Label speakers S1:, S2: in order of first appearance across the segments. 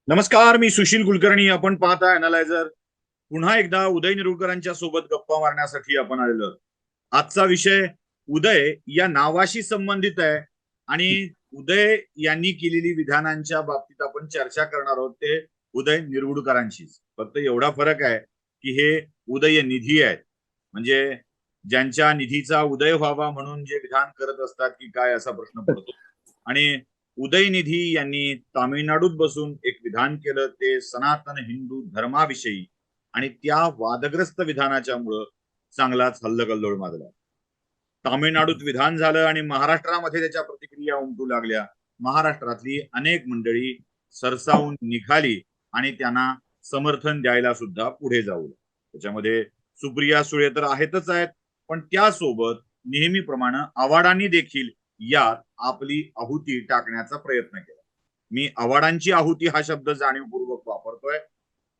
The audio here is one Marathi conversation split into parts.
S1: नमस्कार, मी सुशील कुलकर्णी. आपण पाहता अनालायझर. पुन्हा एकदा उदय निरुळकरांच्या सोबत गप्पा मारण्यासाठी आपण आलेलो. आजचा विषय उदय या नावाशी संबंधित आहे आणि उदय यांनी केलेली विधानांच्या बाबतीत आपण चर्चा करणार आहोत. ते उदय निरुळकरांशीच. फक्त एवढा फरक आहे की हे उदय निधी आहेत, म्हणजे ज्यांच्या निधीचा उदय व्हावा म्हणून जे विधान करत असतात की काय, असा प्रश्न पडतो. आणि उदयनिधी यांनी तामिळनाडूत बसून एक विधान केलं, ते सनातन हिंदू धर्माविषयी, आणि त्या वादग्रस्त विधानाच्या मुळे चांगलाच हल्लकल्लोळ माजला. तामिळनाडूत विधान झालं आणि महाराष्ट्रामध्ये त्याच्या प्रतिक्रिया उमटू लागल्या. महाराष्ट्रातली अनेक मंडळी सरसावून निघाली आणि त्यांना समर्थन द्यायला सुद्धा पुढे जाऊ. त्याच्यामध्ये सुप्रिया सुळे तर आहेतच आहेत, पण त्यासोबत नेहमीप्रमाणे आव्हाडांनी देखील यात आपली आहुती टाकण्याचा प्रयत्न केला. मी आव्हाडांची आहुती हा शब्द जाणीवपूर्वक वापरतोय.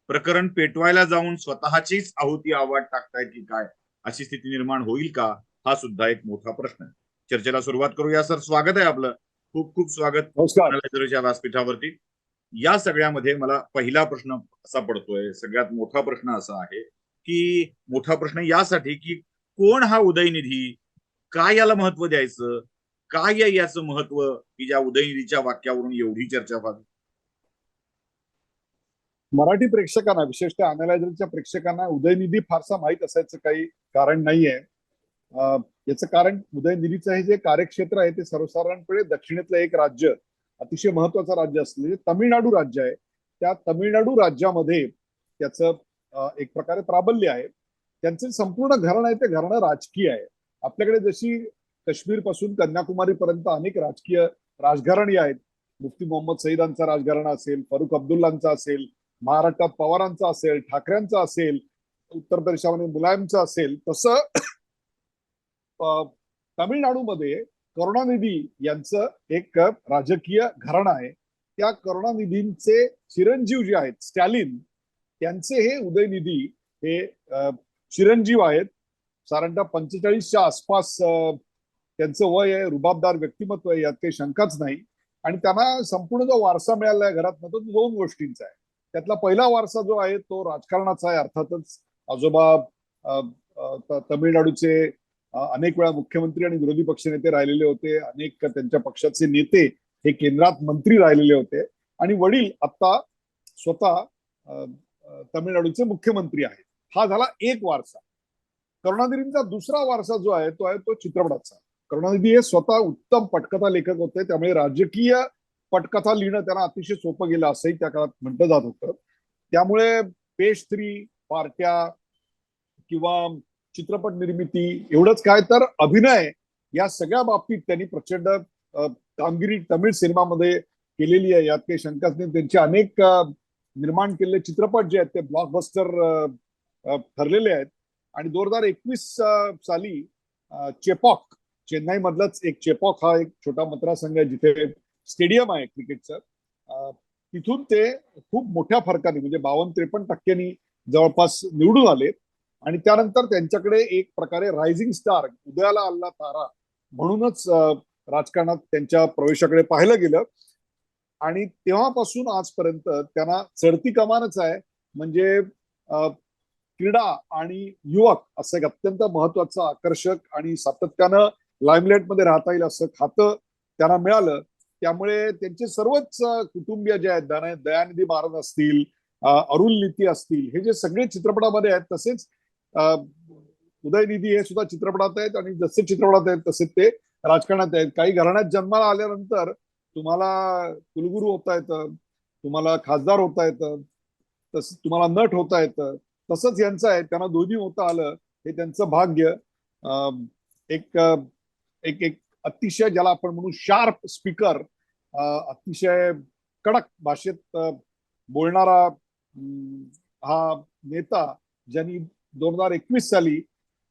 S1: प्रकरण पेटवायला जाऊन स्वतःचीच आहुती आव्हाड टाकतायत की काय, अशी स्थिती निर्माण होईल का, हा सुद्धा एक मोठा प्रश्न आहे. चर्चेला सुरुवात करूया. सर, स्वागत आहे आपलं. खूप खूप स्वागत
S2: नमस्कार.
S1: अनालायझरच्या व्यासपीठावरती. या सगळ्यामध्ये मला पहिला प्रश्न असा पडतोय, सगळ्यात मोठा प्रश्न असा आहे की, मोठा प्रश्न यासाठी की कोण हा उदयनिधी, काय याला महत्व द्यायचं, काय आहे याचं महत्व की ज्या उदयनिधीच्या वाक्यावरून एवढी चर्चा व्हावी.
S2: मराठी प्रेक्षकांना, विशेषतः अनालायझरच्या प्रेक्षकांना उदयनिधी फारसा माहीत असायचं काही कारण नाहीये. याचं कारण उदयनिधीचं हे जे कार्यक्षेत्र आहे ते सर्वसाधारणपणे दक्षिणेतलं एक राज्य, अतिशय महत्वाचं राज्य असलेलं तमिळनाडू राज्य आहे. त्या तमिळनाडू राज्यामध्ये त्याचं एक प्रकारे प्राबल्य आहे. त्यांचं संपूर्ण घराणं आहे ते घराणं राजकीय आहे. आपल्याकडे जशी काश्मीर पासून कन्याकुमारी पर्यंत अनेक राजकीय राजघराणी आहेत. मुफ्ती मोहम्मद सईदांचा राजघराणा असेल, फारुख अब्दुल्लांचा असेल, महाराष्ट्रात पवारांचा असेल, ठाकरेंचा असेल, उत्तर प्रदेशामध्ये मुलायमचा असेल, तसं तामिळनाडूमध्ये करुणानिधी यांचं एक राजकीय घराणं आहे. त्या करुणानिधींचे चिरंजीव जे आहेत स्टॅलिन, त्यांचे हे उदयनिधी हे चिरंजीव आहेत. साधारणतः 45च्या आसपास त्यांचं वय आहे. रुबाबदार व्यक्तिमत्व आहे, यात काही शंकाच नाही. आणि त्यांना संपूर्ण जो वारसा मिळाला आहे घरात, तो 2 गोष्टींचा आहे. त्यातला पहिला वारसा जो आहे तो राजकारणाचा आहे. अर्थातच आजोबा तमिळनाडूचे अनेक वेळा मुख्यमंत्री आणि विरोधी पक्षनेते राहिलेले होते. अनेक त्यांच्या पक्षाचे नेते हे केंद्रात मंत्री राहिलेले होते. आणि वडील आता स्वतः तमिळनाडूचे मुख्यमंत्री आहेत. हा झाला एक वारसा. करुणानिधींचा दुसरा वारसा जो आहे तो चित्रपटाचा. करुणानिधी हे स्वतः उत्तम पटकथा लेखक होते, त्यामुळे राजकीय पटकथा लिहिणं त्यांना अतिशय सोपं गेलं असंही त्या काळात म्हटलं जात होतं. त्यामुळे पेशथ्री, पार्ट्या किंवा चित्रपट निर्मिती, एवढंच काय तर अभिनय, या सगळ्या बाबतीत त्यांनी प्रचंड कामगिरी तमिळ सिनेमामध्ये केलेली आहे, यात काही शंकाच नाही. त्यांचे अनेक निर्माण केलेले चित्रपट जे आहेत ते ब्लॉकबस्टर ठरलेले आहेत. आणि 2021 साली चेपॉक, चेन्नई मधलाच एक चेपॉक हा एक छोटा मतदारसंघ आहे जिथे स्टेडियम आहे क्रिकेटचं, तिथून ते खूप मोठ्या फरकाने म्हणजे 52-53% जवळपास निवडून आले. आणि त्यानंतर त्यांच्याकडे एक प्रकारे रायझिंग स्टार, उदयाला आलेला तारा म्हणूनच राजकारणात त्यांच्या प्रवेशाकडे पाहिलं गेलं. आणि तेव्हापासून आजपर्यंत त्यांना चढती कमानच आहे. म्हणजे क्रीडा आणि युवक असं एक अत्यंत महत्वाचं, आकर्षक आणि सातत्यानं लाईमलाईटमध्ये राहता येईल असं खातं त्यांना मिळालं. त्यामुळे त्यांचे सर्वच कुटुंबीय जे आहेत, दयानिधी महाराज असतील, अरुण नीती असतील, हे जे सगळे चित्रपटामध्ये आहेत, तसेच उदयनिधी हे सुद्धा चित्रपटात आहेत. आणि जसे चित्रपटात आहेत तसे ते राजकारणात आहेत. काही घराण्यात जन्माला आल्यानंतर तुम्हाला कुलगुरू होता येतं, तुम्हाला खासदार होता येतं, तसं तुम्हाला नट होता येतं. तसंच यांचं आहे, त्यांना दोन्ही होता आलं, हे त्यांचं भाग्य. एक एक एक अतिशय, ज्याला आपण म्हणू शार्प स्पीकर, अतिशय कडक भाषेत बोलणारा हा नेता, ज्यांनी 2021 साली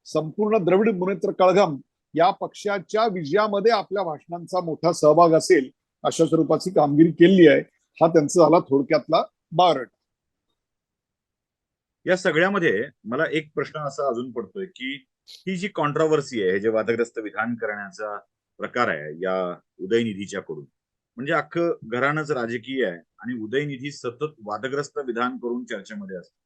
S2: संपूर्ण द्रविड मुनेत्र कळघम या पक्षाच्या विजयामध्ये आपल्या भाषणांचा मोठा सहभाग असेल अशा स्वरूपाची कामगिरी केली आहे. हा त्यांचा झाला थोडक्यातला बायोडेटा.
S1: या सगळ्यामध्ये मला एक प्रश्न असा अजून पडतोय की, ही जी कॉन्ट्रोवर्सी आहे, हे जे वादग्रस्त विधान करण्याचा प्रकार आहे या उदयनिधीच्या कडून, म्हणजे अख्खं घराणंच राजकीय आहे आणि उदयनिधी सतत वादग्रस्त विधान करून चर्चेमध्ये असतात.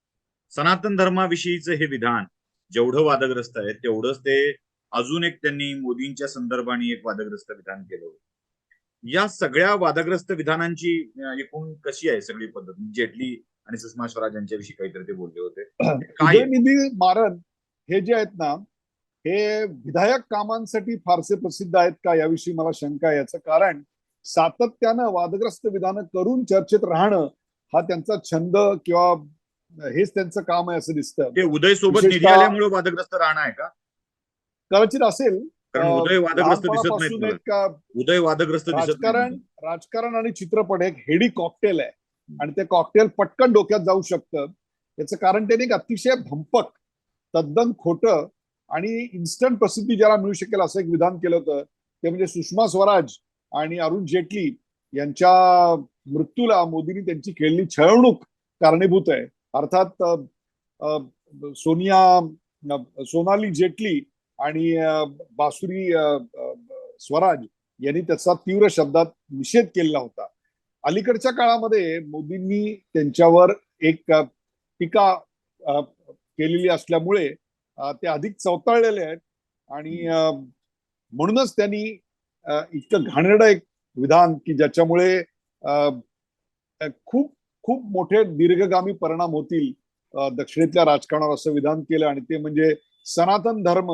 S1: सनातन धर्माविषयीचं हे विधान जेवढं वादग्रस्त आहे तेवढंच ते अजून एक त्यांनी मोदींच्या संदर्भाने एक वादग्रस्त विधान केलं होतं. या सगळ्या वादग्रस्त विधानांची एकूण कशी आहे सगळी पद्धत? जेटली आणि सुषमा स्वराज यांच्याविषयी काहीतरी ते बोलले होते. काय
S2: उदयनिधी मारन हे जे आहेत ना, हे विधायक कामांसाठी फारसे प्रसिद्ध आहेत का याविषयी मला शंका आहे. याचं कारण सातत्यानं वादग्रस्त विधानं करून चर्चेत राहणं हा त्यांचा छंद किंवा हेच त्यांचं काम आहे असं दिसतं.
S1: ते उदय सोबत निधी
S2: विशेषतः
S1: आल्यामुळे वादग्रस्त राहणं आहे का?
S2: कदाचित असेल.
S1: कारण उदय वादग्रस्त दिसत नाहीत
S2: लहानपणापासून
S1: मला.
S2: एक
S1: उदय वादग्रस्त दिसत
S2: राजकारण
S1: नाही.
S2: राजकारण आणि चित्रपट एक हेडी कॉकटेल आहे आणि ते कॉकटेल पटकन डोक्यात जाऊ शकतं. याचं कारण त्यांनी एक अतिशय भंपक, तद्दन खोटं आणि इन्स्टंट प्रसिद्धी ज्याला मिळू शकेल असं एक विधान केलं होतं. ते म्हणजे सुषमा स्वराज आणि अरुण जेटली यांच्या मृत्यूला मोदींनी त्यांची केलेली छळवणूक कारणीभूत आहे. अर्थात सोनाली जेटली आणि बासुरी स्वराज यांनी त्याचा तीव्र शब्दात निषेध केलेला होता. अलीकडच्या काळामध्ये मोदींनी त्यांच्यावर एक टीका केलेली असल्यामुळे ते अधिक चवताळलेले आहेत आणि म्हणूनच त्यांनी इतकं घाणेरडं एक विधान की ज्याच्यामुळे खूप खूप मोठे दीर्घगामी परिणाम होतील दक्षिणेतल्या राजकारणावर असं विधान केलं. आणि ते म्हणजे सनातन धर्म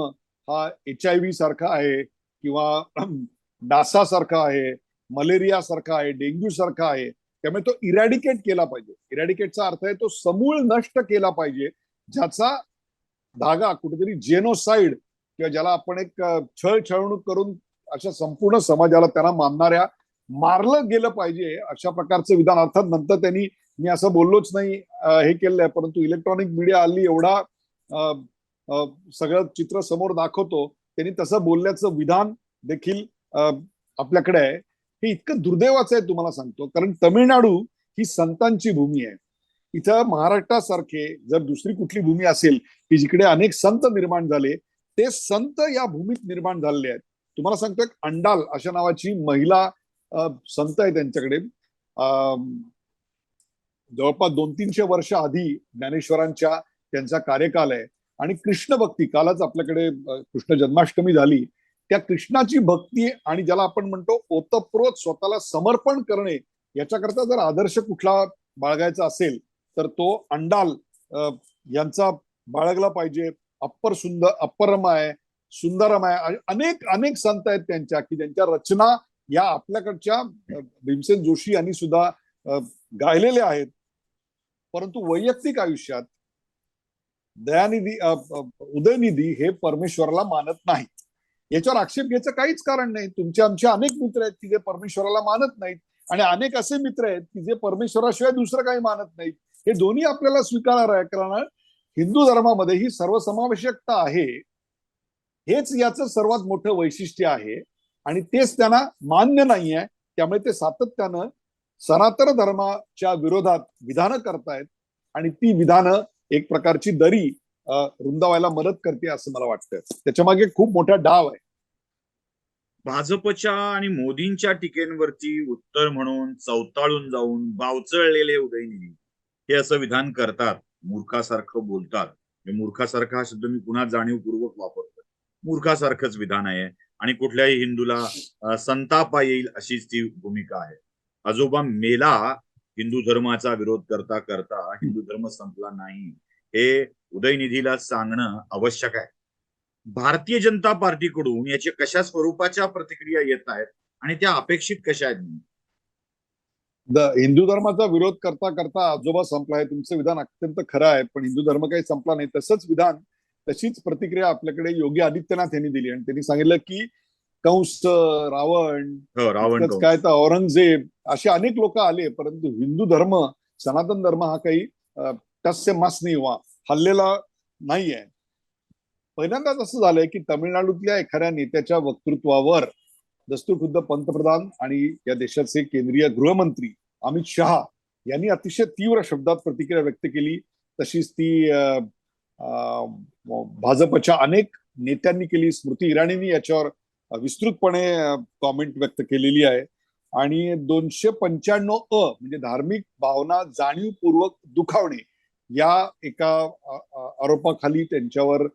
S2: हा HIV सारखा आहे किंवा डासा सारखा आहे, मलेरिया सारखा आहे, डेंग्यू सारखा आहे. त्यामुळे तो इरॅडिकेट केला पाहिजे. इरॅडिकेटचा अर्थ आहे तो समूळ नष्ट केला पाहिजे, ज्याचा धागा कुठेतरी जेनोसाइड किंवा ज्याला आपण एक छळवणूक करून अशा संपूर्ण समाजाला त्यांना मानणाऱ्या मारलं गेलं पाहिजे अशा प्रकारचं विधान. अर्थात नंतर त्यांनी, मी असं बोललोच नाही हे केलंय, परंतु इलेक्ट्रॉनिक मीडिया हल्ली एवढा सगळं चित्र समोर दाखवतो. त्यांनी तसं बोलल्याचं विधान देखील आपल्याकडे आहे. हे इतकं दुर्दैवाचं आहे तुम्हाला सांगतो, कारण तमिळनाडू ही संतांची भूमी आहे. इथं महाराष्ट्रासारखे जर दुसरी कुठली भूमी असेल की जिकडे अनेक संत निर्माण झाले, ते संत या भूमीत निर्माण झालेले आहेत. तुम्हाला सांगतो, एक अंडाल अशा नावाची महिला संत आहे त्यांच्याकडे. जवळपास 200-300 वर्ष आधी ज्ञानेश्वरांच्या त्यांचा कार्यकाल आहे. आणि कृष्ण भक्ती, कालच आपल्याकडे कृष्ण जन्माष्टमी झाली, त्या कृष्णाची भक्ती आणि ज्याला आपण म्हणतो ओतप्रोत स्वतःला समर्पण करणे, याच्याकरता जर आदर्श कुठला बाळगायचा असेल तर तो अंडाल यांचा बाळगला पाहिजे. अप्परमाय, सुंदरमाय, अनेक अनेक संत आहेत त्यांच्या की ज्यांच्या रचना या आपल्याकडच्या भीमसेन जोशी यांनी सुद्धा गायलेल्या आहेत. परंतु वैयक्तिक आयुष्यात दयानिधी उदयनिधी हे परमेश्वराला मानत नाहीत. याच्यावर आक्षेप घ्यायचं काहीच कारण नाही. तुमचे आमचे अनेक मित्र आहेत की जे परमेश्वराला मानत नाहीत आणि अनेक असे मित्र आहेत की जे परमेश्वराशिवाय दुसरं काही मानत नाहीत. हे दोन्ही आपल्याला स्वीकारायला आहे, कारण हिंदू धर्मामध्ये ही सर्वसमावेशकता आहे. हेच याचं सर्वात मोठं वैशिष्ट्य आहे आणि तेच त्यांना मान्य नाही आहे. त्यामुळे ते सातत्यानं सनातन धर्माच्या विरोधात विधानं करतायत आणि ती विधानं एक प्रकारची दरी रुंदावायला मदत करते असं मला वाटतं. त्याच्या मागे खूप मोठा डाव आहे.
S1: भाजपच्या आणि मोदींच्या टीकेंवरती उत्तर म्हणून चवताळून जाऊन बावचळलेले उदयनिधी हे असं विधान करतात, मूर्खासारखं बोलतात. मूर्खासारखा हा शब्द मी पुन्हा जाणीवपूर्वक वापरतो. मूर्खासारखंच विधान आहे आणि कुठल्याही हिंदूला संतापा येईल अशीच ती भूमिका आहे. आजोबा मेला हिंदू धर्माचा विरोध करता करता हिंदू धर्म संपला नाही, हे उदयनिधीला सांगणं आवश्यक आहे. भारतीय जनता पार्टीकडून याची कशा स्वरूपाच्या प्रतिक्रिया येत आहेत आणि त्या अपेक्षित कशा आहेत?
S2: हिंदू धर्माचा विरोध करता करता आजोबा संपला आहे, तुमचं विधान अत्यंत खरं आहे. पण हिंदू धर्म काही संपला नाही. तसंच विधान, तशीच प्रतिक्रिया आपल्याकडे योगी आदित्यनाथ यांनी दिली आणि त्यांनी सांगितलं की कंस, रावण, काय तर औरंगजेब असे अनेक लोक आले, परंतु हिंदू धर्म, सनातन धर्म हा काही टस से मस नाही हुआ, हल्लेला नाहीये. पहिल्यांदाच असं झालंय की तमिळनाडूतल्या एखाद्या नेत्याच्या वक्तृत्वावर दस्तूरखुद्द पंतप्रधान आणि या देशाचे केंद्रीय गृहमंत्री अमित शहा यांनी अतिशय तीव्र शब्दात प्रतिक्रिया व्यक्त केली. तशीच ती भाजपच्या अनेक नेत्यांनी केली. स्मृती इराणींनी याच्यावर विस्तृतपणे कॉमेंट व्यक्त केलेली आहे. आणि 295 म्हणजे धार्मिक भावना जाणीवपूर्वक दुखावणे या एका आरोपाखाली त्यांच्यावर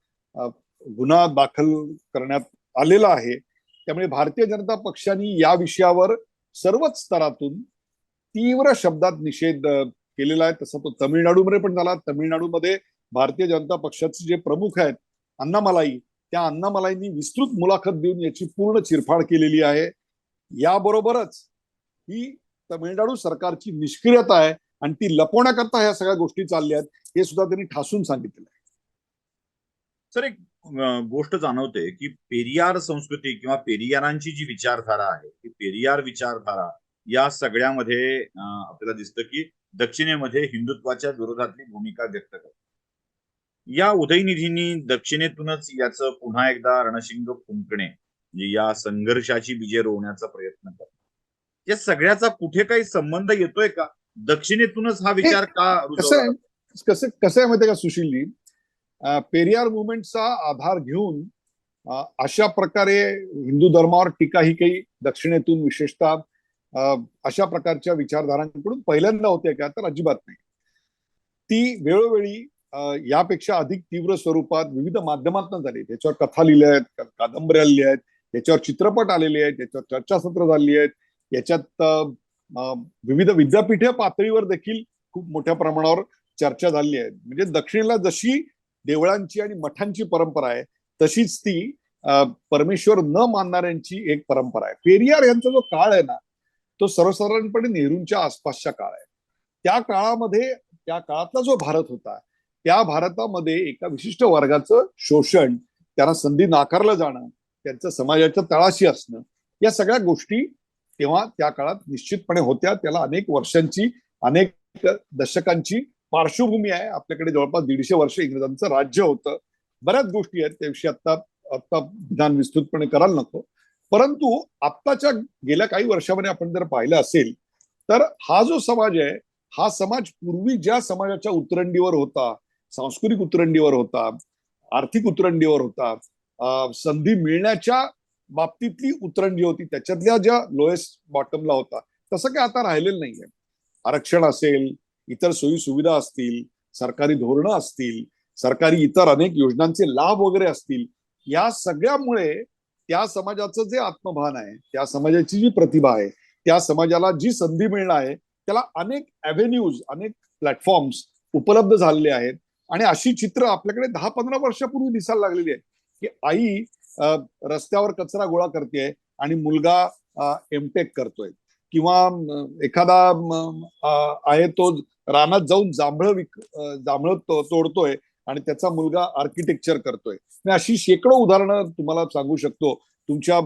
S2: गुन्हा दाखल करण्यात आलेला आहे. त्यामुळे भारतीय जनता पक्षाने या विषयावर सर्वच स्तरातून तीव्र शब्दात निषेध केलेला आहे. तसा तो तमिळनाडूमध्ये पण झाला. तमिळनाडूमध्ये भारतीय जनता पक्षाचे जे प्रमुख आहेत अण्णामलाई, त्या अण्णामलाईंनी विस्तृत मुलाखत देऊन याची पूर्ण चिरफाड केलेली आहे. याबरोबरच ही तमिळनाडू सरकारची निष्क्रियता आहे आणि ती लपवण्याकरता ह्या सगळ्या गोष्टी चालल्या आहेत हे सुद्धा त्यांनी ठासून सांगितलेलं आहे.
S1: सर, एक गोष्ट जाणवते की पेरियार संस्कृती किंवा पेरियारांची जी विचारधारा आहे ती पेरियार विचारधारा या सगळ्यामध्ये आपल्याला दिसतं की दक्षिणेमध्ये हिंदुत्वाच्या विरोधातली भूमिका व्यक्त करते. या उदयनिधींनी दक्षिणेतूनच याचं पुन्हा एकदा रणशिंग फुंकणे म्हणजे या संघर्षाची बीजे रोवण्याचा प्रयत्न करतात. या सगळ्याचा कुठे काही संबंध येतोय का? दक्षिणेतूनच हा विचार का
S2: कसं आहे कसं आहे माहितीये का सुशीलजी, पेरियार मुवमेंटचा आधार घेऊन अशा प्रकारे हिंदू धर्मावर टीका ही काही दक्षिणेतून विशेषतः अशा प्रकारच्या विचारधारांकडून पहिल्यांदा होते का? तर अजिबात नाही. ती वेळोवेळी यापेक्षा अधिक तीव्र स्वरूपात विविध माध्यमातून झाली. त्याच्यावर कथा लिहिल्या आहेत, कादंबऱ्या लिहिल्या आहेत, त्याच्यावर चित्रपट आलेले आहेत, त्याच्यावर चर्चासत्र झाली आहेत, याच्यात विविध विद्यापीठे पातळीवर देखील खूप मोठ्या प्रमाणावर चर्चा झाली आहे. म्हणजे दक्षिणेला जशी देवळांची आणि मठांची परंपरा आहे तशीच ती परमेश्वर न मानणाऱ्यांची एक परंपरा आहे. पेरियार यांचा जो काळ आहे ना तो सर्वसाधारणपणे नेहरूंच्या आसपासचा काळ आहे. त्या काळामध्ये त्या काळातला जो भारत होता त्या भारतामध्ये एका विशिष्ट वर्गाचं शोषण, त्यांना संधी नाकारलं जाणं, त्यांचं समाजाच्या तळाशी असणं, या सगळ्या गोष्टी तेव्हा त्या काळात निश्चितपणे होत्या. त्याला अनेक वर्षांची, अनेक दशकांची पार्श्वभूमी आहे. आपल्याकडे जवळपास 150 वर्ष इंग्रजांचं राज्य होतं. बऱ्याच गोष्टी आहेत त्याविषयी आता विधान विस्तृतपणे करायला नको. परंतु आत्ताच्या गेल्या काही वर्षामध्ये आपण जर पाहिलं असेल तर हा जो समाज आहे हा समाज पूर्वी ज्या समाजाच्या उतरंडीवर होता, सांस्कृतिक उतरंडीवर होता, आर्थिक उतरंडीवर होता, संधी मिळण्याच्या बाबतीतली उतरंडी होती, त्याच्यातल्या ज्या लोएस्ट बॉटमला होता, तसं काय आता राहिलेलं नाहीये. आरक्षण असेल, इतर सोयी सुविधा असतील, सरकारी धोरणं असतील, सरकारी इतर अनेक योजनांचे लाभ वगैरे असतील, या सगळ्यामुळे त्या समाजाचं जे आत्मभान आहे, त्या समाजाची जी प्रतिभा आहे, त्या समाजाला जी संधी मिळणार आहे त्याला अनेक ॲव्हेन्यूज, अनेक प्लॅटफॉर्म्स उपलब्ध झालेले आहेत. आणि अशी चित्र आपल्याकडे 10-15 वर्षापूर्वी दिसायला लागलेली आहे की आई रस्त्यावर कचरा गोळा करते आणि मुलगा एमटेक करतोय, किंवा एखादा आहे तो रानात जाऊन जांभळं तोडतोय आणि त्याचा मुलगा आर्किटेक्चर करतोय. अशी शेकडो उदाहरणं तुम्हाला सांगू शकतो. तुमच्या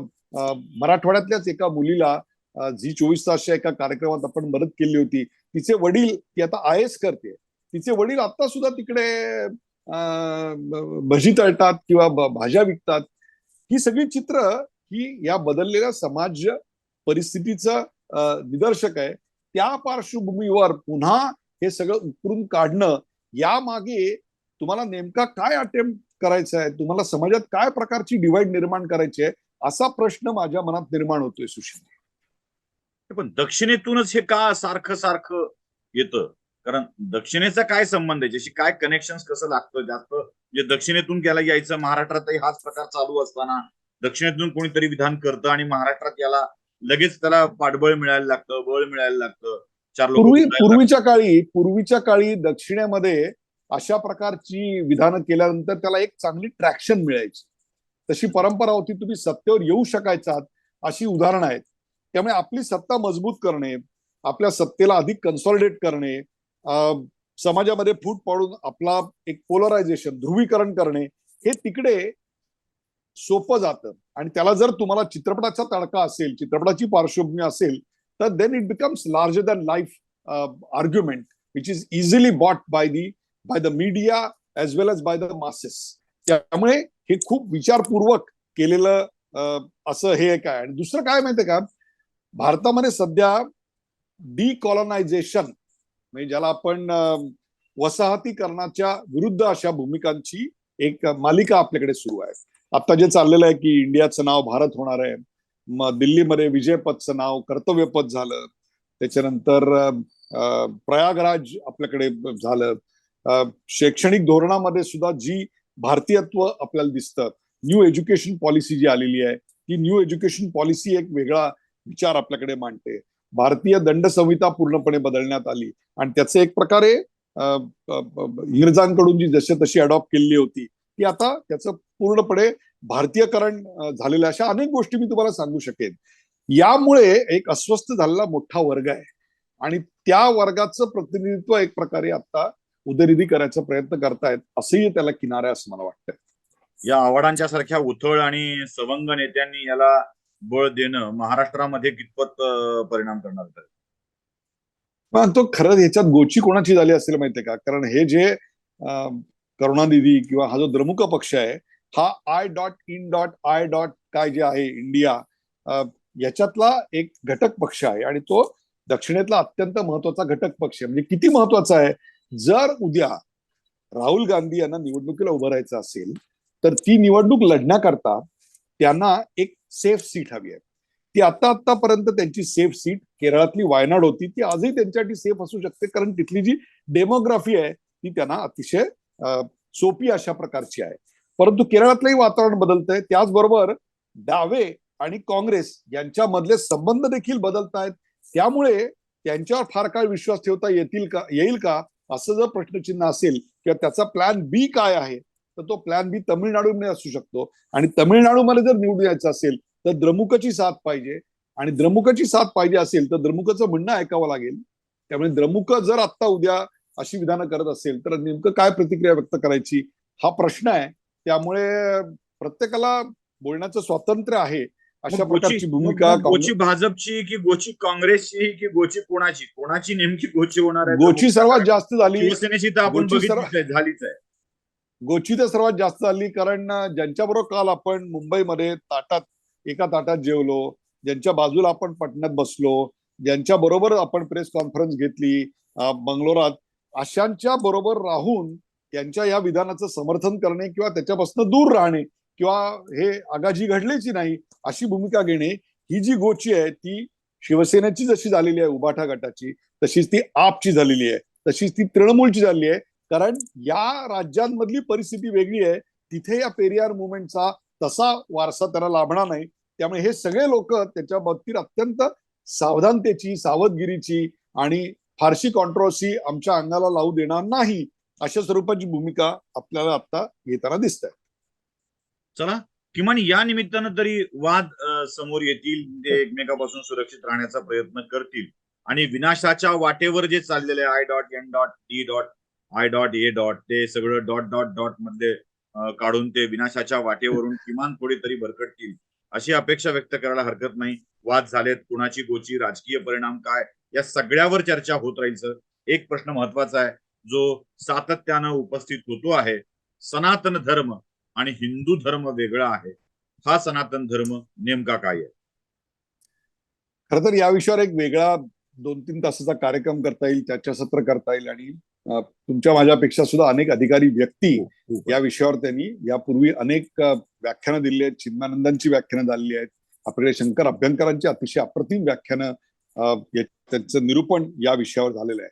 S2: मराठवाड्यातल्याच एका मुलीला झी 24 तासच्या एका कार्यक्रमात आपण मदत केली होती. तिचे वडील, ती आता IAS करते, तिचे वडील आता सुद्धा तिकडे भजी तळतात किंवा भाज्या विकतात. ही सगळी चित्र ही या बदललेल्या समाज परिस्थितीचं निदर्शक आहे. त्या पार्श्वभूमीवर पुन्हा हे सगळं उकरून काढणं, या मागे तुम्हाला नेमका काय अटेम्प्ट करायचा आहे, तुम्हाला समाजात काय प्रकारची डिवाइड निर्माण करायची आहे, असा प्रश्न माझ्या मनात निर्माण होतोय सुशील.
S1: पण दक्षिणेतूनच हे का सारखं सारखं येतं? कारण दक्षिणेचा काय संबंध आहे, ज्याशी काय कनेक्शन कसं लागतं जास्त? म्हणजे दक्षिणेतून गेला यायचं, महाराष्ट्रातही हाच प्रकार चालू असताना दक्षिणेतून कोणीतरी विधान करतं आणि महाराष्ट्रात याला लगेच त्याला पाठबळ मिळायला लागतं, बळ मिळायला लागतं, 4 लोक.
S2: पूर्वीच्या काळी दक्षिणेमध्ये अशा प्रकारची विधानं केल्यानंतर त्याला एक चांगली ट्रॅक्शन मिळायची. तशी परंपरा होती. तुम्ही सत्तेवर येऊ शकायचात अशी उदाहरणं आहेत. त्यामुळे आपली सत्ता मजबूत करणे, आपल्या सत्तेला अधिक कन्सॉलिडेट करणे, समाजामध्ये फूट पाडून आपला एक पोलरायझेशन, ध्रुवीकरण करणे, हे तिकडे सोपं जातं. आणि त्याला जर तुम्हाला चित्रपटाचा तडका असेल, चित्रपटाची पार्श्वभूमी असेल, तर then it becomes larger than life argument which is easily bought by the media as well as by the masses. त्यामुळे हे खूप विचारपूर्वक केलेलं असं हे काय. आणि दुसरं काय माहितीये का, भारतामध्ये सध्या डिकॉलनायझेशन म्हणजे ज्याला आपण वसाहतीकरणाच्या विरुद्ध अशा भूमिकांची एक मालिका आपल्याकडे सुरू आहे. आता जे चाललेलं आहे की इंडियाचं नाव भारत होणार आहे, दिल्लीमध्ये विजयपथचं नाव कर्तव्यपथ झालं. त्याच्यानंतर प्रयागराज आपल्याकडे झालं. शैक्षणिक धोरणामध्ये सुद्धा जी भारतीयत्व आपल्याला दिसतं, न्यू एज्युकेशन पॉलिसी जी आलेली आहे, ती न्यू एज्युकेशन पॉलिसी एक वेगळा विचार आपल्याकडे मांडते. भारतीय दंड संहिता पूर्णपणे बदलण्यात आली आणि त्याचे एक प्रकारे इंग्रजांकडून जी जशी तशी अडॉप्ट केलेली होती ती आता त्याचं पूर्णपणे भारतीयकरण झालेलं. अशा अनेक गोष्टी मी तुम्हाला सांगू शकेन. यामुळे एक अस्वस्थ झालेला मोठा वर्ग आहे आणि त्या वर्गाचं प्रतिनिधित्व एक प्रकारे आता उदयनिधी करायचा प्रयत्न करतायत, असंही त्याला किनारा आहे असं मला वाटतं.
S1: या आव्हाडांच्या सारख्या उथळ आणि सवंग नेत्यांनी याला बळ देणं महाराष्ट्रामध्ये कितपत परिणाम करणार आहे?
S2: पण तो खरं ह्याच्यात गोची कोणाची झाली असेल माहितीये का? कारण हे जे करुणानिधी किंवा हा जो द्रमुक पक्ष आहे, हा I.in.I. काय जे आहे इंडिया, याच्यातला एक घटक पक्ष आहे आणि तो दक्षिणेतला अत्यंत महत्वाचा घटक पक्ष आहे. म्हणजे किती महत्वाचा आहे, जर उद्या राहुल गांधी यांना निवडणुकीला उभं राहायचं असेल तर ती निवडणूक लढण्याकरता त्यांना एक सेफ सीट हवी आहे. ती आतापर्यंत त्यांची सेफ सीट केरळातली वायनाड होती, ती आजही त्यांच्यासाठी सेफ असू शकते, कारण तिथली जी डेमोग्राफी आहे ती त्यांना अतिशय सोपी अशा प्रकारची आहे. परंतु केरळातलंही वातावरण बदलतंय, त्याचबरोबर डावे आणि काँग्रेस यांच्यामधले संबंध देखील बदलत आहेत. त्यामुळे त्यांच्यावर फार काळ विश्वास ठेवता येईल का असं जर प्रश्नचिन्ह असेल किंवा त्याचा प्लॅन बी काय आहे, तर तो प्लॅन बी तमिळनाडूमध्ये असू शकतो. आणि तमिळनाडूमध्ये जर निवडून यायचं असेल तर द्रमुकची साथ पाहिजे आणि द्रमुकची साथ पाहिजे असेल तर द्रमुकचं म्हणणं ऐकावं लागेल. त्यामुळे द्रमुक जर आता उद्या अशी विधानं करत असेल तर नेमकं काय प्रतिक्रिया व्यक्त करायची हा प्रश्न आहे. त्यामुळे प्रत्येकाला बोलण्याचं स्वातंत्र्य आहे. अशा प्रकारची भूमिका
S1: गोची भाजपची की गोची काँग्रेसची की गोची कोणाची नेमकी गोची होणार आहे?
S2: गोची सर्वात जास्त झाली
S1: शिवसेनेची तर आपण बघितली झालीच आहे.
S2: गोची तर सर्वात जास्त झाली, कारण ज्यांच्याबरोबर काल आपण मुंबईमध्ये एका ताटात जेवलो, ज्यांच्या बाजूला आपण पटण्यात बसलो, ज्यांच्या बरोबर आपण प्रेस कॉन्फरन्स घेतली बंगलोरात, अशांच्या बरोबर राहून त्यांच्या या विधानाचं समर्थन करणे किंवा त्याच्यापासून दूर राहणे किंवा हे आगाजी घडलीची नाही अशी भूमिका घेणे, ही जी गोची आहे ती शिवसेनेची जशी झालेली आहे उबाठा गटाची, तशीच ती आपची झालेली आहे, तशीच ती तृणमूलची झालेली आहे. कारण या राज्यांमधली परिस्थिती वेगळी आहे. तिथे या पेरियार मुवमेंटचा तसा वारसा त्याला लाभणार नाही. त्यामुळे हे सगळे लोक त्याच्या बाबतीत अत्यंत सावधानतेची, सावधगिरीची आणि फारशी कॉन्ट्रोवर्सी आमच्या अंगाला लावू देणार नाही अशा स्वरूपाची भूमिका आपल्याला आता घेताना दिसत आहे.
S1: चला, किमान या निमित्तानं तरी वाद समोर येतील, ते एकमेकापासून सुरक्षित राहण्याचा प्रयत्न करतील आणि विनाशाच्या वाटेवर जे चाललेले I.N.D.I.A. ते सगळं डॉट मध्ये काढून ते विनाशाच्या वाटेवरून किमान थोडी तरी भरकटतील अशी अपेक्षा व्यक्त करायला हरकत नाही. वाद झालेत, कुणाची गोची, राजकीय परिणाम काय, या सगळ्यावर चर्चा होत राहील सर. एक प्रश्न महत्वाचा आहे जो सातत्यानं उपस्थित होतो आहे, सनातन धर्म आणि हिंदू धर्म वेगळा आहे. हा सनातन धर्म नेमका काय आहे?
S2: खरं तर या विषयावर एक वेगळा 2-3 तासाचा कार्यक्रम करता येईल, चर्चासत्र करता येईल आणि तुमच्या माझ्यापेक्षा सुद्धा अनेक अधिकारी व्यक्ती या विषयावर त्यांनी यापूर्वी अनेक व्याख्यानं दिली आहेत. चिन्मानंदांची व्याख्यानं झालेली आहेत, आपल्याकडे शंकर अभ्यंकरांची अतिशय अप्रतिम व्याख्यानं, त्यांचं निरूपण या विषयावर झालेलं आहे.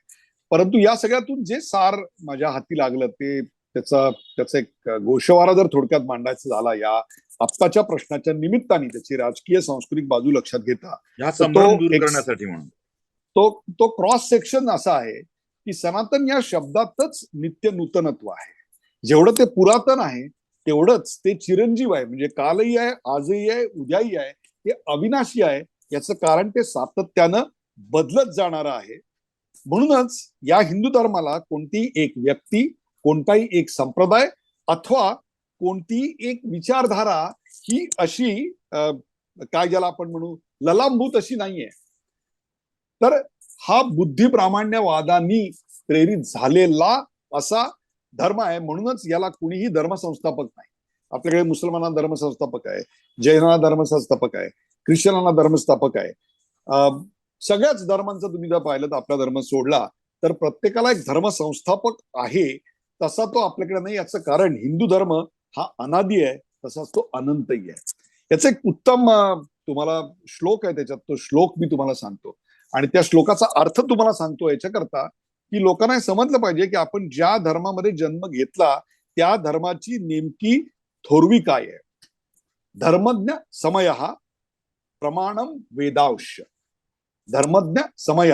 S2: परंतु या सगळ्यातून जे सार माझ्या हाती लागलं ते त्याचा एक गोषवारा जर थोडक्यात मांडायचा झाला या आत्ताच्या प्रश्नाच्या निमित्ताने, त्याची राजकीय सांस्कृतिक बाजू लक्षात घेता,
S1: करण्यासाठी म्हणून
S2: तो क्रॉस सेक्शन असा आहे की सनातन या शब्दातच नित्य नूतनत्व आहे. जेवढं ते पुरातन आहे तेवढंच ते चिरंजीव आहे. म्हणजे कालही आहे, आजही आहे, उद्याही आहे, ते अविनाशी आहे. याचं कारण ते सातत्यानं बदलत जाणार आहे. म्हणूनच या हिंदू धर्माला कोणतीही एक व्यक्ती, कोणताही एक संप्रदाय अथवा कोणतीही एक विचारधारा ही अशी काय ज्याला आपण म्हणू ललांभूत अशी नाहीये. तर हा बुद्धी प्रामाण्यवादांनी प्रेरित झालेला असा धर्म आहे. म्हणूनच याला कुणीही धर्मसंस्थापक नाही. आपल्याकडे मुसलमानांना धर्मसंस्थापक आहे, जैनांना धर्मसंस्थापक आहे, ख्रिश्चनांना धर्मस्थापक आहे. सगळ्याच धर्मांचं तुम्ही जर पाहिलं तर आपला धर्म सोडला तर प्रत्येकाला एक धर्मसंस्थापक आहे. तसा तो आपल्याकडे नाही. याचं कारण हिंदू धर्म हा अनादी आहे, तसाच तो अनंतही आहे. याचं एक उत्तम तुम्हाला श्लोक आहे त्याच्यात, तो श्लोक मी तुम्हाला सांगतो आणि त्या श्लोकाचा अर्थ तुम्हाला सांगतो याच्याकरता की लोकांना हे समजलं पाहिजे की आपण ज्या धर्मामध्ये जन्म घेतला त्या धर्माची नेमकी थोरवी काय आहे. धर्मज्ञ समय प्रमाणम वेदांश. धर्मज्ञ समय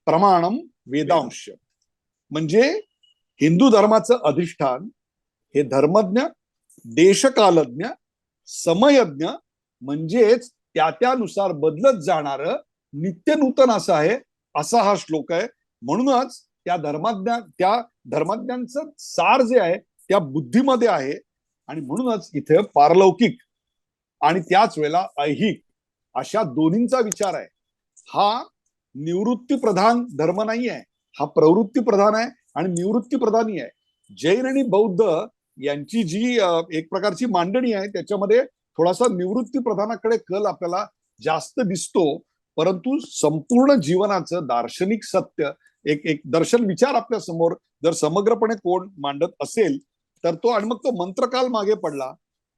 S2: प्रमाणम वेदांश म्हणजे हिंदू धर्माचं अधिष्ठान हे धर्मज्ञ, देशकालज्ञ, समयज्ञ म्हणजेच त्यानुसार बदलत जाणार नित्य नूतन असं आहे. असा हा श्लोक आहे. म्हणूनच त्या धर्मज्ञांचं सार जे आहे त्या बुद्धीमध्ये आहे आणि म्हणूनच इथे पारलौकिक आणि त्याच वेळेला ऐहिक अशा दोन्हींचा विचार आहे. हा निवृत्ती प्रधान धर्म नाही आहे, हा प्रवृत्ती प्रधान आहे आणि निवृत्ती प्रधानही आहे. जैन आणि बौद्ध यांची जी एक प्रकारची मांडणी आहे त्याच्यामध्ये थोडासा निवृत्ती प्रधानाकडे कल आपल्याला जास्त दिसतो, परंतु संपूर्ण जीवनाचं दार्शनिक सत्य एक दर्शन विचार आपल्या समोर जर समग्रपणे कोण मांडत असेल तर तो, आणि मग तो मंत्रकाल मागे पडला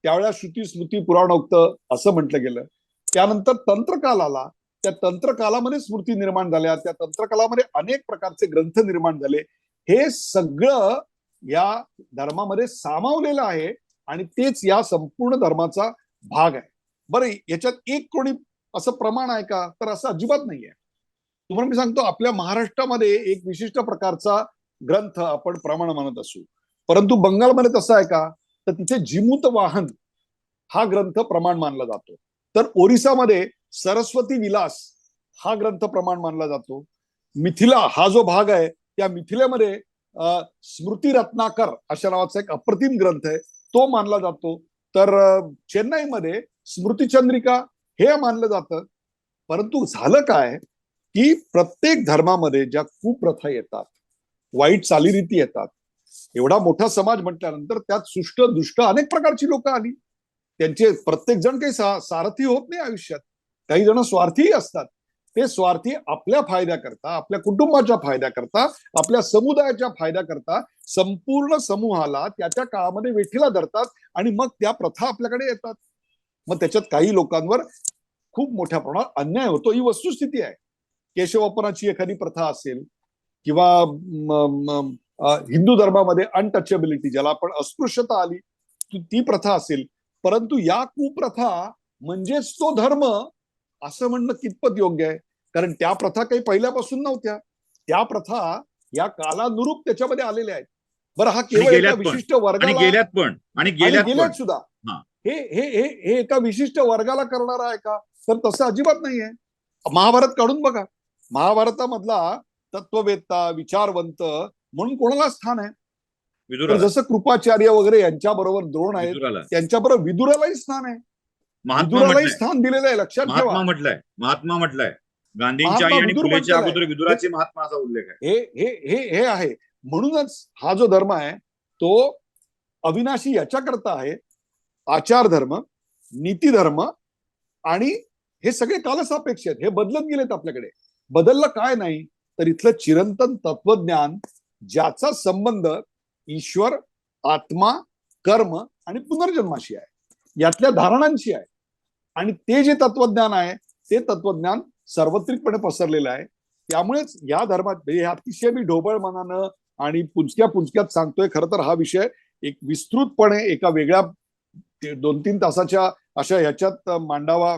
S2: त्यावेळेला श्रुती स्मृती पुराणोक्त असं म्हटलं गेलं. त्यानंतर तंत्रकाल आला, त्या तंत्रकालामध्ये स्मृती निर्माण झाल्या, त्या तंत्रकालामध्ये अनेक प्रकारचे ग्रंथ निर्माण झाले. हे सगळं या धर्मामध्ये सामावलेलं आहे आणि तेच या संपूर्ण धर्माचा भाग आहे. बरं, याच्यात एक कोणी असं प्रमाण आहे का, तर असं अजिबात नाहीये. तुम्हाला मी सांगतो, आपल्या महाराष्ट्रामध्ये एक विशिष्ट प्रकारचा ग्रंथ आपण प्रमाण मानत असू, परंतु बंगालमध्ये तसं आहे का, तर तिथे जिमूत वाहन हा ग्रंथ प्रमाण मानला जातो. तर ओरिसामध्ये सरस्वती विलास हा ग्रंथ प्रमाण मानला जातो. मिथिला हा जो भाग आहे त्या मिथिलेमध्ये स्मृती रत्नाकर अशा नावाचा एक अप्रतिम ग्रंथ आहे, तो मानला जातो. तर चेन्नईमध्ये स्मृतिचंद्रिका हे मानलं जातं. परंतु झालं काय की प्रत्येक धर्मामध्ये ज्या कुप्रथा येतात, वाईट चालीरीती येतात, एवढा मोठा समाज म्हटल्यानंतर त्यात सुष्ट दुष्ट अनेक प्रकारची लोक आली. त्यांचे प्रत्येक जण काही सारथी होत नाही आयुष्यात. काही जण स्वार्थीही असतात. ते स्वार्थी आपल्या फायद्याकरता, आपल्या कुटुंबाच्या फायद्याकरता, आपल्या समुदायाच्या फायद्याकरता संपूर्ण समूहाला त्या काळामध्ये वेठीला धरतात आणि मग त्या प्रथा आपल्याकडे येतात. मग त्याच्यात काही लोकांवर खूप मोठ्या प्रमाणात अन्याय होतो, ही वस्तुस्थिती आहे. केशवापनाची एखादी प्रथा असेल किंवा हिंदू धर्मामध्ये अनटचेबिलिटी, ज्याला आपण अस्पृश्यता आली, ती प्रथा असेल. परंतु या कुप्रथा म्हणजेच तो धर्म असं म्हणणं कितपत योग्य आहे, कारण त्या प्रथा काही पहिल्यापासून नव्हत्या. त्या प्रथा या कालानुरूप त्याच्यामध्ये आलेल्या आहेत. बरं, हा केवळ एका विशिष्ट वर्गाला
S1: आणि गेल्यात
S2: सुद्धा हे एका विशिष्ट वर्गाला करणार आहे का, तर तसं अजिबात नाहीये. महाभारत काढून बघा, महाभारतामधला तत्ववेत्ता विचारवंत म्हणून कोणाला स्थान आहे, तर जसं कृपाचार्य वगैरे यांच्या बरोबर द्रोण आहेत, त्यांच्याबरोबर विदुरालाही स्थान आहे. विदुरालाही स्थान दिलेलं आहे, लक्षात ठेवा.
S1: महात्मा म्हटलंय गांधींच्या आणि फुलेच्या अगोदर विदुराचे महात्माचा उल्लेख आहे.
S2: हे आहे. म्हणूनच हा जो धर्म आहे तो अविनाशी याच्याकरता आहे. आचार धर्म, नीती धर्म आणि हे सगळे कालसापेक्ष आहेत. हे बदलत गेलेत आपल्याकडे. बदललं काय नाही, तर इथलं चिरंतन तत्वज्ञान ज्याचा संबंध ईश्वर, आत्मा, कर्म आणि पुनर्जन्माशी आहे, यातल्या धारणांशी आहे. आणि ते जे तत्वज्ञान आहे ते तत्वज्ञान सार्वत्रिकपणे पसरलेलं आहे. त्यामुळेच या धर्मात हे अतिशय मी ढोबळ मनानं आणि पुंजक्यात सांगतोय. खरं तर हा विषय एक विस्तृतपणे एका वेगळ्या 2-3 तासाच्या अशा ह्याच्यात मांडावा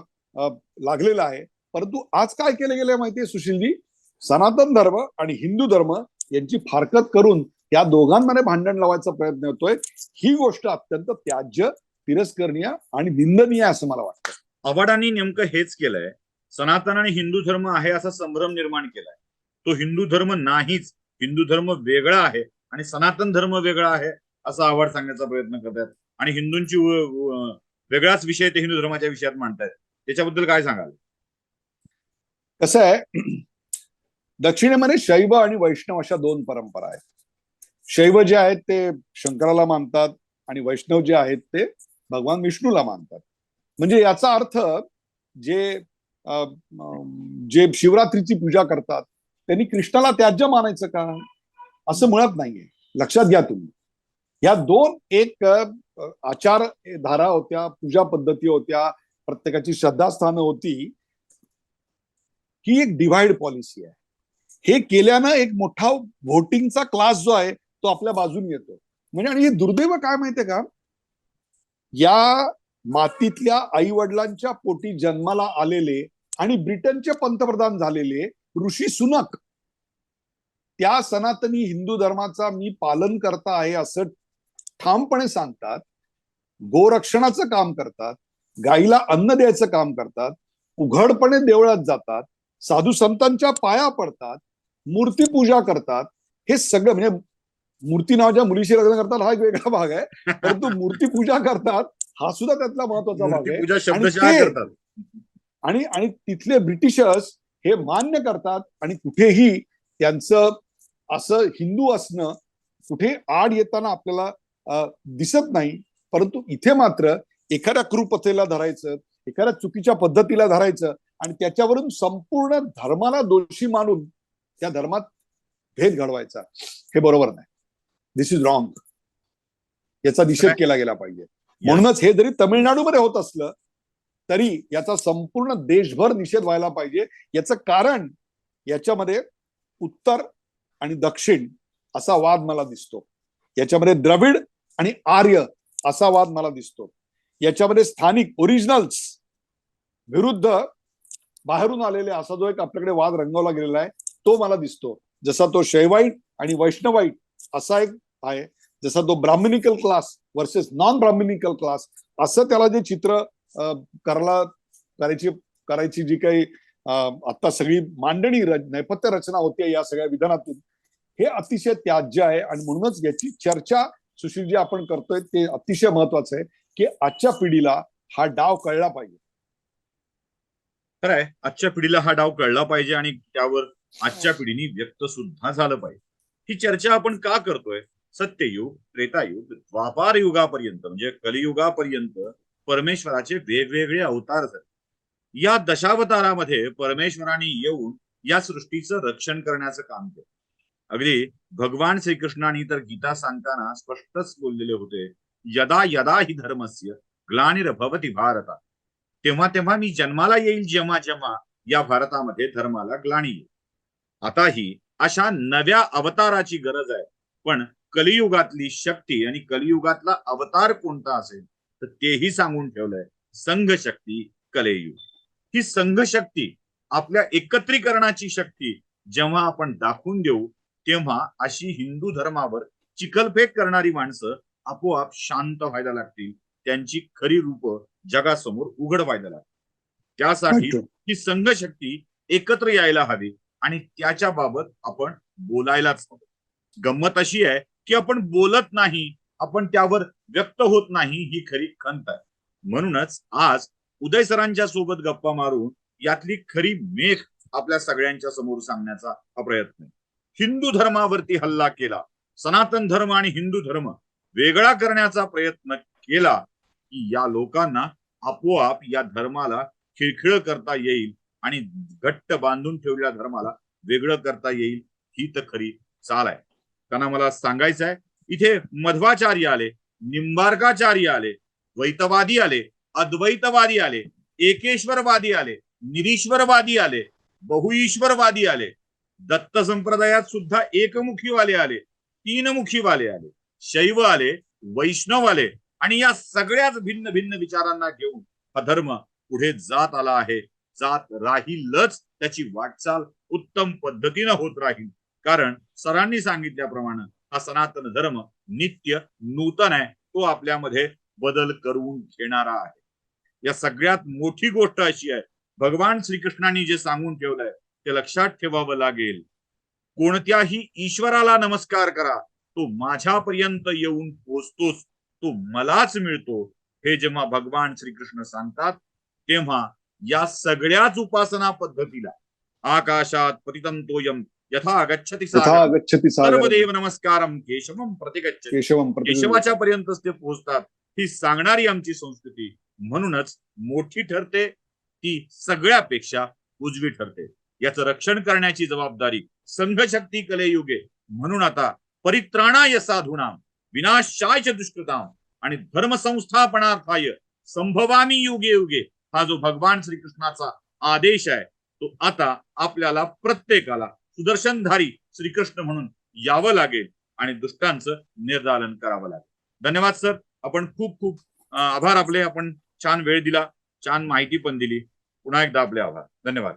S2: लागलेला आहे. परंतु आज काय केलं गेलंय माहितीये सुशीलजी, सनातन धर्म आणि हिंदू धर्म यांची फारकत करून त्या दोघांमध्ये भांडण लावायचा प्रयत्न होतोय. ही गोष्ट अत्यंत त्याज्य, तिरस्करणीय आणि निंदनीय असं मला वाटतं.
S1: आव्हाडांनी नेमकं हेच केलंय. सनातन आणि हिंदू धर्म आहे असा संभ्रम निर्माण केलाय. तो हिंदू धर्म नाहीच. हिंदू धर्म वेगळा आहे आणि सनातन धर्म वेगळा आहे असं आव्हाड सांगण्याचा प्रयत्न करतात आणि हिंदूंची वेगळाच विषय ते हिंदू धर्माच्या विषयात मांडतायत. त्याच्याबद्दल काय सांगाल?
S2: कसं आहे, दक्षिणेमध्ये शैव आणि वैष्णव अशा 2 परंपरा आहेत. शैव जे आहेत ते शंकराला मानतात आणि वैष्णव जे आहेत ते भगवान विष्णूला मानतात. म्हणजे याचा अर्थ जे शिवरात्रीची पूजा करतात त्यांनी कृष्णाला त्याज्य मानायचं का, असं मुळात नाहीये. लक्षात घ्या तुम्ही, या 2 एक आचार धारा होत्या, पूजा पद्धती होत्या, प्रत्येकाची श्रद्धास्थानं होती, ही एक डिव्हाइड पॉलिसी आहे. हे केल्यानं एक मोठा व्होटिंगचा क्लास जो आहे तो आपल्या बाजूने येतो. म्हणजे आणि हे दुर्दैव काय माहितीये का, या मातीतल्या आई वडिलांच्या पोटी जन्माला आलेले आणि ब्रिटनचे पंतप्रधान झालेले ऋषी सुनक त्या सनातनी हिंदू धर्माचा मी पालन करता आहे असं ठामपणे सांगतात, गोरक्षणाचं काम करतात, गाईला अन्न द्यायचं काम करतात, उघडपणे देवळात जातात, साधू संतांच्या पाया पडतात, मूर्तीपूजा करतात. हे सगळं म्हणजे मूर्ती नावाच्या मुलीशी लग्न करतात हा एक वेगळा भाग आहे, परंतु मूर्तीपूजा करतात हा सुद्धा त्यातला महत्वाचा भाग आहे.
S1: मूर्तीपूजा शब्दशः करतात.
S2: आणि आणि तिथले ब्रिटिशर्स हे मान्य करतात आणि कुठेही त्यांचं असं हिंदू असणं कुठे आड येताना आपल्याला दिसत नाही. परंतु इथे मात्र एखाद्या क्रूपथेला धरायचं, एखाद्या चुकीच्या पद्धतीला धरायचं आणि त्याच्यावरून संपूर्ण धर्माला दोषी मानून त्या धर्मात भेद घडवायचा, हे बरोबर नाही. दिस इज रॉंग. याचा निषेध केला गेला पाहिजे. म्हणूनच हे जरी तमिळनाडूमध्ये होत असलं तरी याचा संपूर्ण देशभर निषेध व्हायला पाहिजे. याचं कारण याच्यामध्ये उत्तर आणि दक्षिण असा वाद मला दिसतो, याच्यामध्ये द्रविड आणि आर्य असा वाद मला दिसतो, याच्यामध्ये स्थानिक ओरिजिनल्स विरुद्ध बाहेरून आलेले असा जो एक आपल्याकडे वाद रंगवला गेलेला आहे तो मला दिसतो. जसा तो शैवाईट आणि वैष्णवाईट असा एक आहे, जसा तो ब्राह्मनिकल क्लास वर्सेस नॉन ब्राह्मनिकल क्लास असं त्याला जे चित्र करायची जी काही आता सगळी मांडणी नेपथ्य रचना होती या सगळ्या विधानातून, हे अतिशय त्याज्य आहे. आणि म्हणूनच याची चर्चा सुशील जी आपण करतोय ते अतिशय महत्वाचं आहे की आजच्या पिढीला हा डाव कळला पाहिजे.
S1: खरंय, आजच्या पिढीला हा डाव कळला पाहिजे आणि त्यावर आजच्या पिढीने व्यक्त सुद्धा झालं पाहिजे. ही चर्चा आपण का करतोय? सत्ययुग, त्रेतायुग, द्वापार युगापर्यंत म्हणजे कलियुगापर्यंत परमेश्वराचे वेगवेगळे अवतार झाले. या दशावतारामध्ये परमेश्वराने येऊन या सृष्टीचं रक्षण करण्याचं काम केलं. अगदी भगवान श्रीकृष्णाने तर गीता सांगताना स्पष्टच बोललेले होते, यदा यदा हि धर्मस्य ग्लानिर्भवति भारत. तेव्हा तेव्हा मी जन्माला येईल जेव्हा जेव्हा या भारतामध्ये धर्माला ग्लानी येईल. आताही अशा नव्या अवताराची गरज आहे. पण कलियुगातली शक्ती आणि कलियुगातला अवतार कोणता असेल तर तेही सांगून ठेवलंय, संघ शक्ती कलियुग. ही संघ शक्ती, आपल्या एकत्रीकरणाची शक्ती जेव्हा आपण दाखवून देऊ तेव्हा अशी हिंदू धर्मावर चिखलफेक करणारी माणसं आपोआप शांत व्हायला लागतील, त्यांची खरी रूप जगासमोर उघड व्हायला लागतील. त्यासाठी ही संघ शक्ती एकत्र यायला हवी आणि त्याच्या बाबत आपण बोलायलाच हवं. गंमत अशी आहे की आपण बोलत नाही, आपण त्यावर व्यक्त होत नाही, ही खरी खंत आहे. म्हणूनच आज उदय सरांच्या सोबत गप्पा मारून यातली खरी मेख आपल्या सगळ्यांच्या समोर सांगण्याचा हा प्रयत्न आहे. हिंदू धर्मावरती हल्ला केला, सनातन धर्म आणि हिंदू धर्म वेगळा करण्याचा प्रयत्न केला की या लोकांना आपोआप या धर्माला खिळखिळ करता येईल आणि घट्ट बांधून ठेवलेल्या धर्माला वेगळं करता येईल. ही तर खरी चाल आहे. त्यांना मला सांगायचं आहे, इथे मध्वाचार्य आले, निंबार्काचार्य आले, द्वैतवादी आले, अद्वैतवादी आले, एकेश्वरवादी आले, निरीश्वरवादी आले, बहुईश्वरवादी आले, दत्त संप्रदायात सुद्धा एकमुखीवाले आले, तीनमुखीवाले आले, शैव आले, वैष्णव आले आणि या सगळ्याच भिन्न भिन्न विचारांना घेऊन हा धर्म पुढे जात आला आहे, जात राहीलच. त्याची वाटचाल उत्तम पद्धतीनं होत राहील. कारण सरांनी सांगितल्याप्रमाणे हा सनातन धर्म नित्य नूतन आहे, तो आपल्यामध्ये बदल करून घेणारा आहे. या सगळ्यात मोठी गोष्ट अशी आहे, भगवान श्रीकृष्णांनी जे सांगून ठेवलंय ते लक्षात ठेवावं लागेल. कोणत्याही ईश्वराला नमस्कार करा, तो माझ्यापर्यंत येऊन पोचतोच, तो मलाच मिळतो. हे जेव्हा भगवान श्रीकृष्ण सांगतात तेव्हा या सगळ्याच उपासना पद्धतीला आकाशात पतितं तोयम यथा गच्छति सर्वदेव नमस्कारम केशवम प्रतिगच्छति, केशवाच्या पर्यंतच ते पोहोचतात. ही सांगणारी आमची संस्कृती म्हणूनच मोठी ठरते, ती सगळ्यापेक्षा उजवी ठरते. याचं रक्षण करण्याची जबाबदारी संघशक्ती कलेयुगे. म्हणून आता परित्राणाय साधूनाम विनाशाय दुष्कृताम आणि धर्म संस्थापनार्थाय संभवामी युगे युगे हा जो भगवान श्रीकृष्णाचा आदेश आहे तो आता आपल्याला प्रत्येकाला सुदर्शनधारी श्रीकृष्ण म्हणून यावं लागेल आणि दुष्टांचं निर्दालन करावं लागेल. धन्यवाद सर. आपण खूप खूप आभार आपले. आपण छान वेळ दिला, छान माहिती पण दिली. पुन्हा एकदा आपले आभार. धन्यवाद.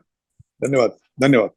S2: धन्यवाद. धन्यवाद.